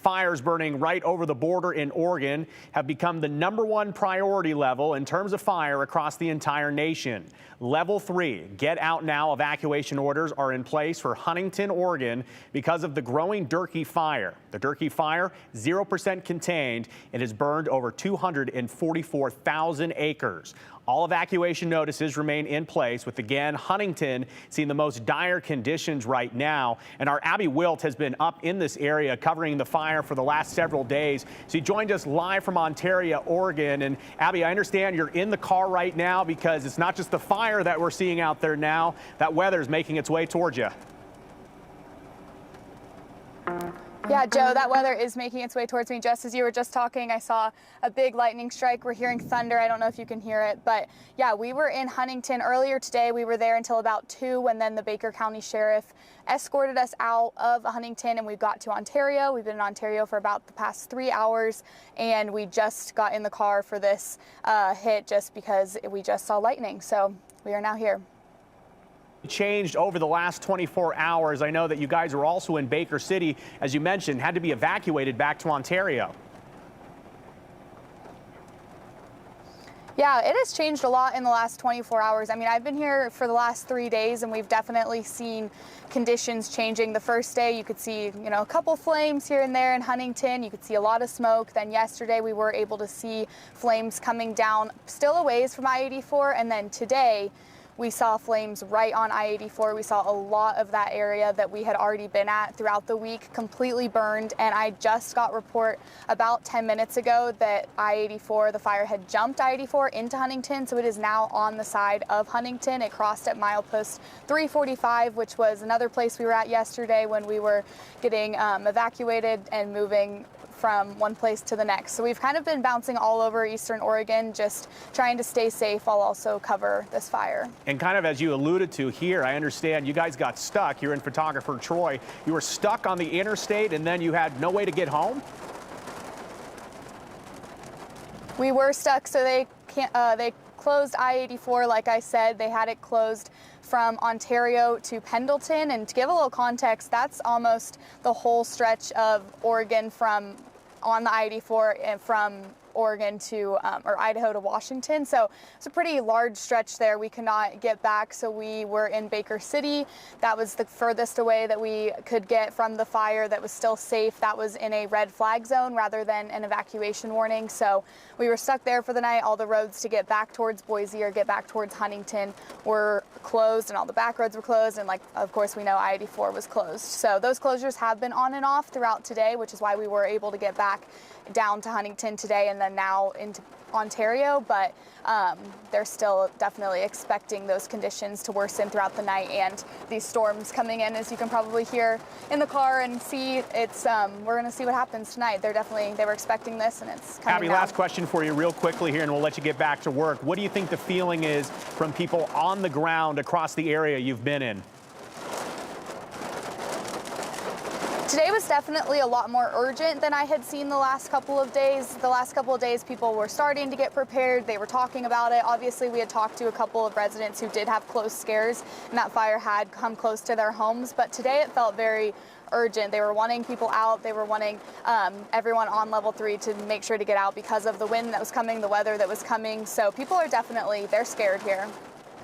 fires burning right over the border in Oregon have become the #1 priority level in terms of fire across the entire nation. Level 3, get out now evacuation orders are in place for Huntington, Oregon because of the growing Durkee Fire. The Durkee Fire, 0% contained, and has burned over 244,000 acres. All evacuation notices remain in place, with again Huntington seeing the most dire conditions right now. And our Abby Wilt has been up in this area covering the fire for the last several days. She joined us live from Ontario, Oregon. And Abby, I understand you're in the car right now because it's not just the fire that we're seeing out there now. That weather is making its way towards you. Yeah, Joe, that weather is making its way towards me. Just as you were just talking, I saw a big lightning strike. We're hearing thunder. I don't know if you can hear it, but yeah, we were in Huntington earlier today. We were there until about 2 when then the Baker County Sheriff escorted us out of Huntington and we got to Ontario. We've been in Ontario for about the past 3 hours and we just got in the car for this hit just because we just saw lightning. So we are now here. Changed over the last 24 hours. I know that you guys are also in Baker City, as you mentioned, had to be evacuated back to Ontario. Yeah, it has changed a lot in the last 24 hours. I mean, I've been here for the last 3 days and we've definitely seen conditions changing. The first day you could see, a couple flames here and there in Huntington. You could see a lot of smoke. Then yesterday we were able to see flames coming down still a ways from I-84. And then today we saw flames right on I-84. We saw a lot of that area that we had already been at throughout the week completely burned. And I just got report about 10 minutes ago that I-84, the fire had jumped I-84 into Huntington. So it is now on the side of Huntington. It crossed at milepost 345, which was another place we were at yesterday when we were getting evacuated and moving from one place to the next. So we've kind of been bouncing all over Eastern Oregon, just trying to stay safe while also cover this fire. And kind of as you alluded to here, I understand you guys got stuck. You're in photographer Troy. You were stuck on the interstate and then you had no way to get home? We were stuck, so they closed I-84, like I said. They had it closed from Ontario to Pendleton. And to give a little context, that's almost the whole stretch of Oregon on the I-84 and from Oregon to, or Idaho to Washington. So it's a pretty large stretch there. We could not get back, so we were in Baker City. That was the furthest away that we could get from the fire that was still safe. That was in a red flag zone rather than an evacuation warning. So we were stuck there for the night. All the roads to get back towards Boise or get back towards Huntington were closed and all the back roads were closed. And of course, we know I-84 was closed. So those closures have been on and off throughout today, which is why we were able to get back down to Huntington today and then now into Ontario, but they're still definitely expecting those conditions to worsen throughout the night and these storms coming in, as you can probably hear in the car and see. It's we're going to see what happens tonight. They were expecting this, and it's coming. Abby, last question for you real quickly here, and we'll let you get back to work. What do you think the feeling is from people on the ground across the area you've been in? Today was definitely a lot more urgent than I had seen the last couple of days. The last couple of days, people were starting to get prepared. They were talking about it. Obviously, we had talked to a couple of residents who did have close scares, and that fire had come close to their homes. But today it felt very urgent. They were wanting people out. They were wanting everyone on level 3 to make sure to get out because of the wind that was coming, the weather that was coming. So people are they're scared here.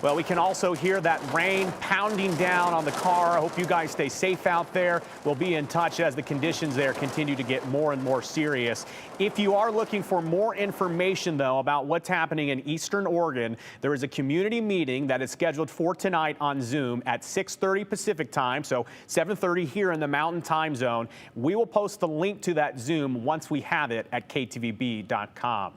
Well, we can also hear that rain pounding down on the car. I hope you guys stay safe out there. We'll be in touch as the conditions there continue to get more and more serious. If you are looking for more information, though, about what's happening in Eastern Oregon, there is a community meeting that is scheduled for tonight on Zoom at 6:30 Pacific time, so 7:30 here in the Mountain Time Zone. We will post the link to that Zoom once we have it at ktvb.com.